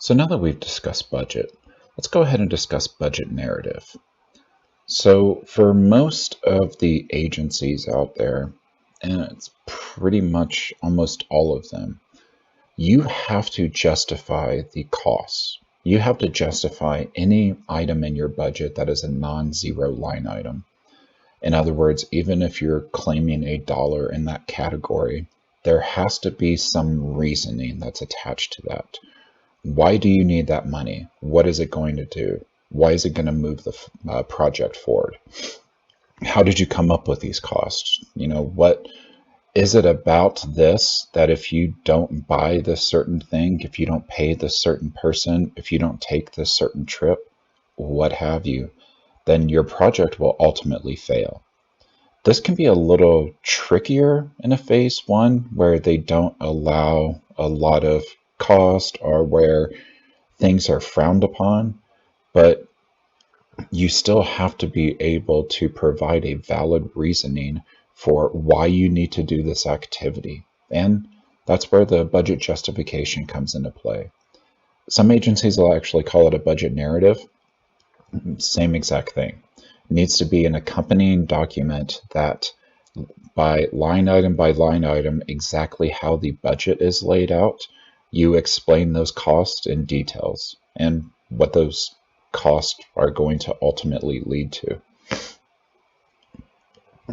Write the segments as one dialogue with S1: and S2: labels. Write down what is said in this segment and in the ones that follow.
S1: So now that we've discussed budget, let's go ahead and discuss budget narrative. So for most of the agencies out there, and it's pretty much almost all of them, you have to justify the costs. You have to justify any item in your budget that is a non-zero line item. In other words, even if you're claiming $1 in that category, there has to be some reasoning that's attached to that. Why do you need that money? What is it going to do? Why is it going to move the project forward? How did you come up with these costs? What is it about this that if you don't buy this certain thing, if you don't pay this certain person, if you don't take this certain trip, what have you, then your project will ultimately fail. This can be a little trickier in a phase one where they don't allow a lot of cost or where things are frowned upon, but you still have to be able to provide a valid reasoning for why you need to do this activity. And that's where the budget justification comes into play. Some agencies will actually call it a budget narrative. Same exact thing. It needs to be an accompanying document that by line item, exactly how the budget is laid out, you explain those costs in details and what those costs are going to ultimately lead to.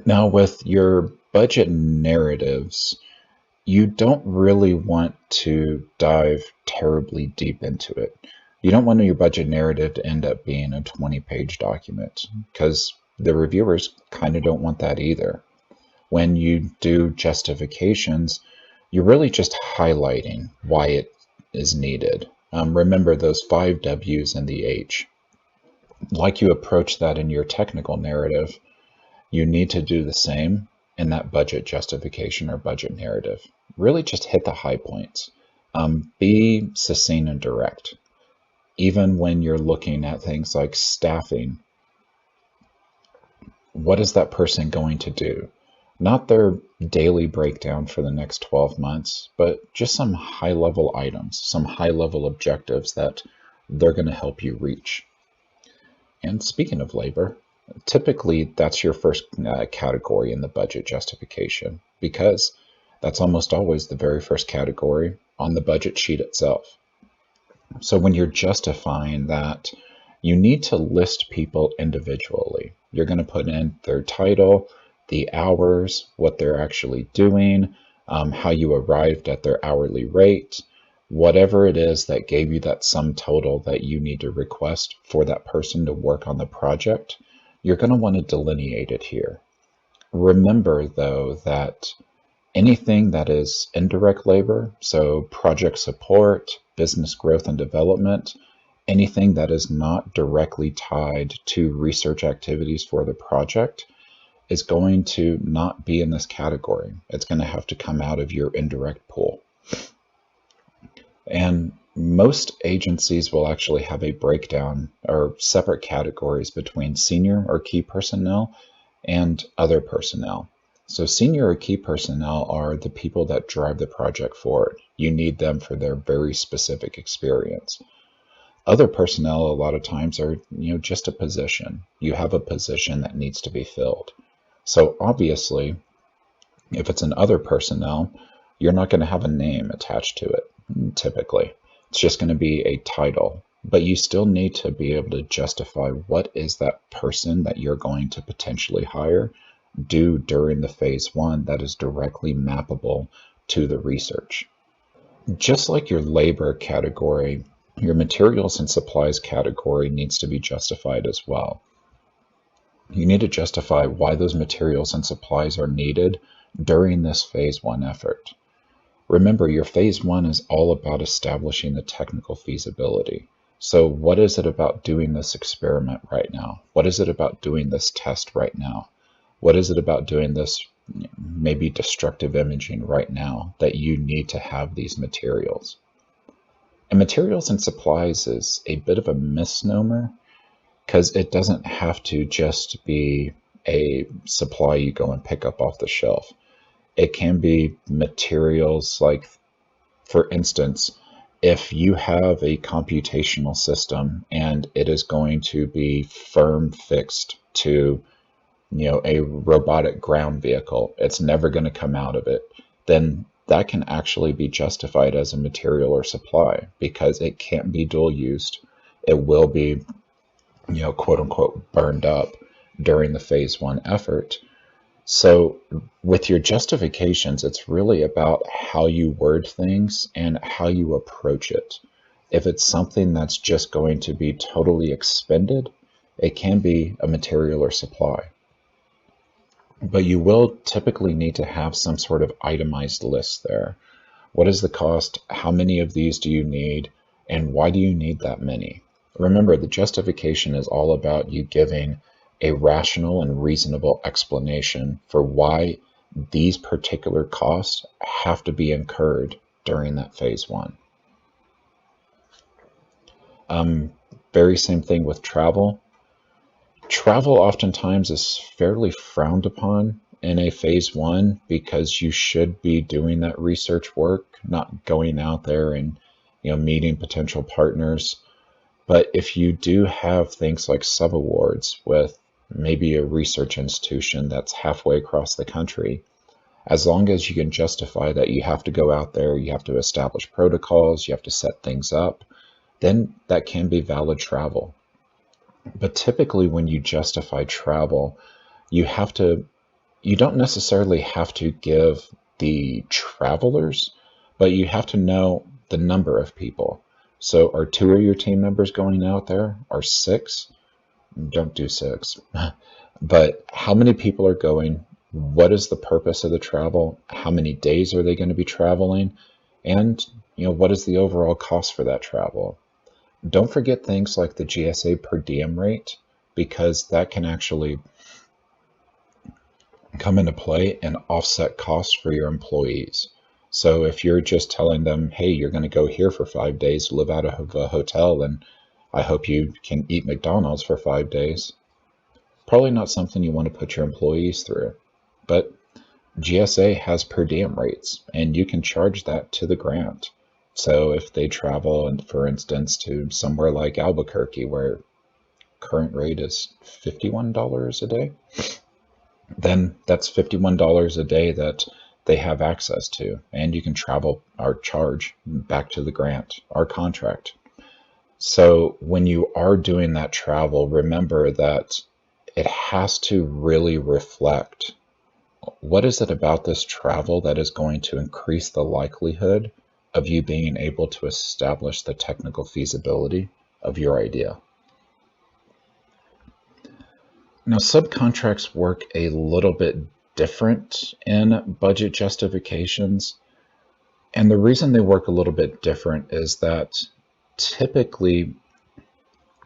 S1: Now, with your budget narratives, you don't really want to dive terribly deep into it. You don't want your budget narrative to end up being a 20-page document because the reviewers kind of don't want that either. When you do justifications, you're really just highlighting why it is needed. Remember those 5 W's and the H. Like you approach that in your technical narrative, you need to do the same in that budget justification or budget narrative. Really just hit the high points. Be succinct and direct. Even when you're looking at things like staffing, what is that person going to do? Not their daily breakdown for the next 12 months, but just some high-level items, some high-level objectives that they're going to help you reach. And speaking of labor, typically that's your first category in the budget justification because that's almost always the very first category on the budget sheet itself. So when you're justifying that, you need to list people individually. You're going to put in their title, the hours, what they're actually doing, how you arrived at their hourly rate, whatever it is that gave you that sum total that you need to request for that person to work on the project. You're going to want to delineate it here. Remember, though, that anything that is indirect labor, so project support, business growth and development, anything that is not directly tied to research activities for the project is going to not be in this category. It's going to have to come out of your indirect pool. And most agencies will actually have a breakdown or separate categories between senior or key personnel and other personnel. So senior or key personnel are the people that drive the project forward. You need them for their very specific experience. Other personnel a lot of times are, just a position. You have a position that needs to be filled. So obviously, if it's an other personnel, you're not going to have a name attached to it, typically. It's just going to be a title, but you still need to be able to justify what is that person that you're going to potentially hire do during the phase one that is directly mappable to the research. Just like your labor category, your materials and supplies category needs to be justified as well. You need to justify why those materials and supplies are needed during this phase one effort. Remember, your phase one is all about establishing the technical feasibility. So what is it about doing this experiment right now? What is it about doing this test right now? What is it about doing this maybe destructive imaging right now that you need to have these materials? And materials and supplies is a bit of a misnomer because it doesn't have to just be a supply you go and pick up off the shelf. It can be materials like, for instance, if you have a computational system and it is going to be firm fixed to, a robotic ground vehicle, it's never going to come out of it, then that can actually be justified as a material or supply because it can't be dual used. It will be, quote unquote, burned up during the phase one effort. So with your justifications, it's really about how you word things and how you approach it. If it's something that's just going to be totally expended, it can be a material or supply. But you will typically need to have some sort of itemized list there. What is the cost? How many of these do you need? And why do you need that many? Remember, the justification is all about you giving a rational and reasonable explanation for why these particular costs have to be incurred during that phase one. Very same thing with travel. Travel oftentimes is fairly frowned upon in a phase one because you should be doing that research work, not going out there and meeting potential partners. But if you do have things like subawards with maybe a research institution that's halfway across the country, as long as you can justify that you have to go out there, you have to establish protocols, you have to set things up, then that can be valid travel. But typically when you justify travel, you don't necessarily have to give the travelers, but you have to know the number of people. So are 2 of your team members going out there? Are 6? Don't do 6. But how many people are going? What is the purpose of the travel? How many days are they going to be traveling? And what is the overall cost for that travel? Don't forget things like the GSA per diem rate, because that can actually come into play and offset costs for your employees. So if you're just telling them, hey, you're going to go here for 5 days, live out of a hotel, and I hope you can eat McDonald's for 5 days, probably not something you want to put your employees through. But GSA has per diem rates, and you can charge that to the grant. So if they travel, and for instance, to somewhere like Albuquerque, where current rate is $51 a day, then that's $51 a day that they have access to, and you can travel or charge back to the grant or contract. So when you are doing that travel, remember that it has to really reflect what is it about this travel that is going to increase the likelihood of you being able to establish the technical feasibility of your idea. Now, subcontracts work a little bit different in budget justifications. And the reason they work a little bit different is that typically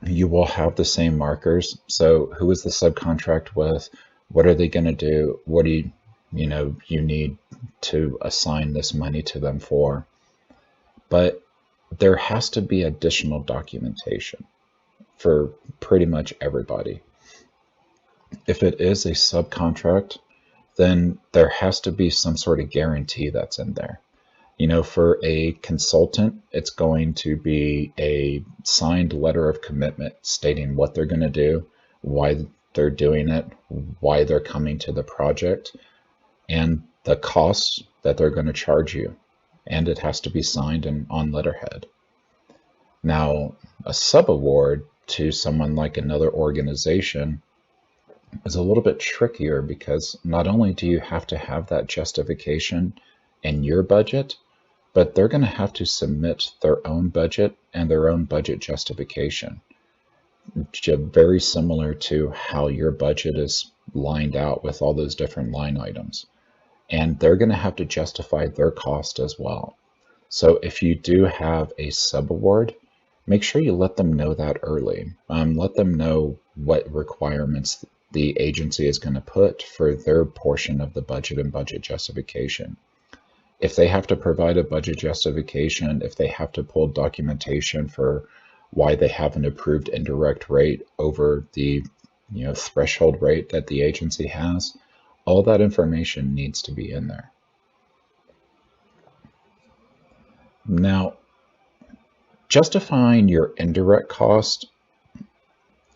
S1: you will have the same markers. So who is the subcontract with? What are they going to do? What do you need to assign this money to them for? But there has to be additional documentation for pretty much everybody. If it is a subcontract, then there has to be some sort of guarantee that's in there. For a consultant, it's going to be a signed letter of commitment stating what they're going to do, why they're doing it, why they're coming to the project, and the costs that they're going to charge you. And it has to be signed and on letterhead. Now, a subaward to someone like another organization is a little bit trickier because not only do you have to have that justification in your budget, but they're going to have to submit their own budget and their own budget justification. Very similar to how your budget is lined out with all those different line items. And they're going to have to justify their cost as well. So if you do have a subaward, make sure you let them know that early. Let them know what requirements the agency is going to put for their portion of the budget and budget justification. If they have to provide a budget justification, if they have to pull documentation for why they have an approved indirect rate over the threshold rate that the agency has, all that information needs to be in there. Now, Justifying your indirect cost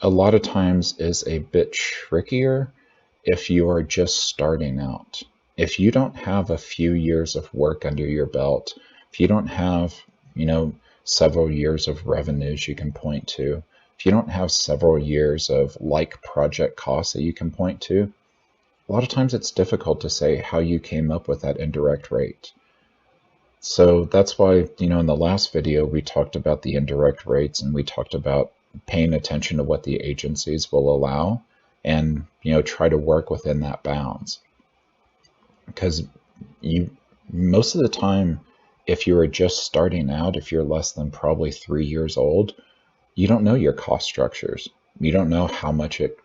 S1: a lot of times is a bit trickier if you are just starting out. If you don't have a few years of work under your belt, if you don't have, several years of revenues you can point to, if you don't have several years of like project costs that you can point to, a lot of times it's difficult to say how you came up with that indirect rate. So that's why, in the last video, we talked about the indirect rates and we talked about paying attention to what the agencies will allow and, try to work within that bounds. Because most of the time, if you are just starting out, if you're less than probably 3 years old, you don't know your cost structures. You don't know how much it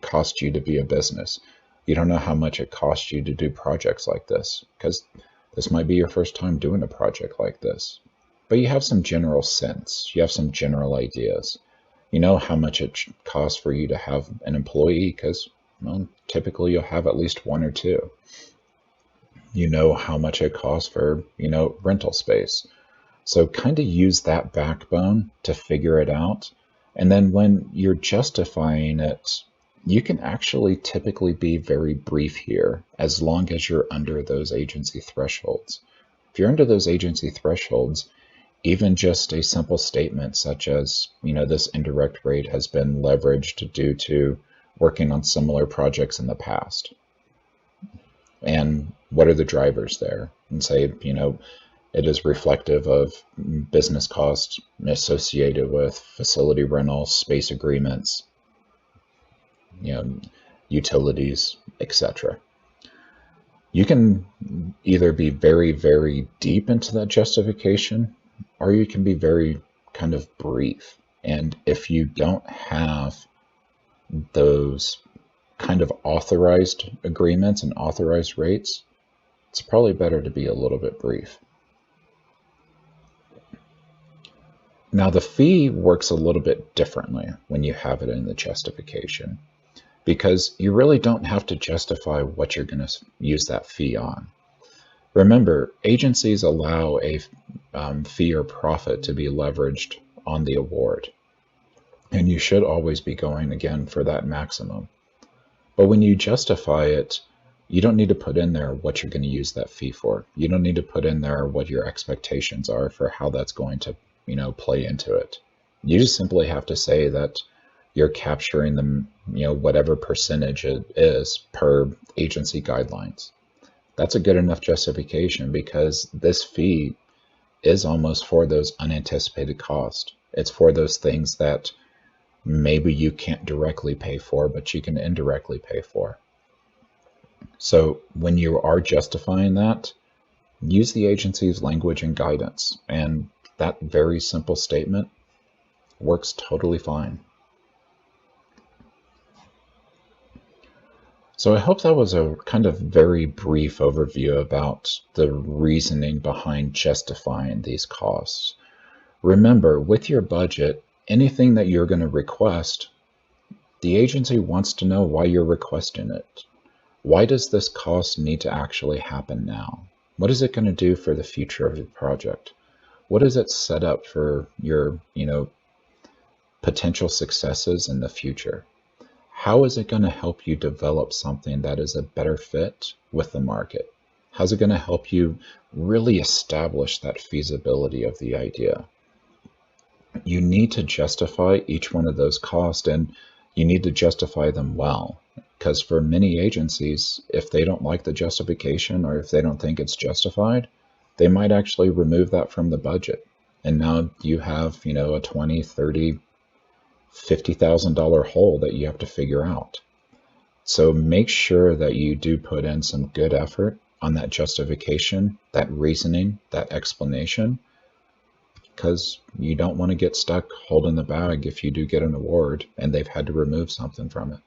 S1: costs you to be a business. You don't know how much it costs you to do projects like this, because this might be your first time doing a project like this. But you have some general sense. You have some general ideas. You know how much it costs for you to have an employee, because typically you'll have at least one or two. You know how much it costs for, rental space. So kind of use that backbone to figure it out. And then when you're justifying it, you can actually typically be very brief here as long as you're under those agency thresholds. If you're under those agency thresholds, even just a simple statement such as, this indirect rate has been leveraged due to working on similar projects in the past. And what are the drivers there? And say, it is reflective of business costs associated with facility rentals, space agreements, utilities, etc. You can either be very, very deep into that justification, or you can be very kind of brief. And if you don't have those kind of authorized agreements and authorized rates, it's probably better to be a little bit brief. Now the fee works a little bit differently when you have it in the justification, because you really don't have to justify what you're going to use that fee on. Remember, agencies allow a fee or profit to be leveraged on the award, and you should always be going again for that maximum. But when you justify it, you don't need to put in there what you're going to use that fee for. You don't need to put in there what your expectations are for how that's going to, play into it. You just simply have to say that you're capturing the, whatever percentage it is per agency guidelines. That's a good enough justification, because this fee is almost for those unanticipated costs. It's for those things that maybe you can't directly pay for, but you can indirectly pay for. So when you are justifying that, use the agency's language and guidance, and that very simple statement works totally fine. So I hope that was a kind of very brief overview about the reasoning behind justifying these costs. Remember, with your budget, anything that you're going to request, the agency wants to know why you're requesting it. Why does this cost need to actually happen now? What is it going to do for the future of the project? What does it set up for your, potential successes in the future? How is it going to help you develop something that is a better fit with the market? How's it going to help you really establish that feasibility of the idea? You need to justify each one of those costs, and you need to justify them well. Because for many agencies, if they don't like the justification, or if they don't think it's justified, they might actually remove that from the budget. And now you have, a $20, $30, $50,000 hole that you have to figure out. So make sure that you do put in some good effort on that justification, that reasoning, that explanation, because you don't want to get stuck holding the bag if you do get an award and they've had to remove something from it.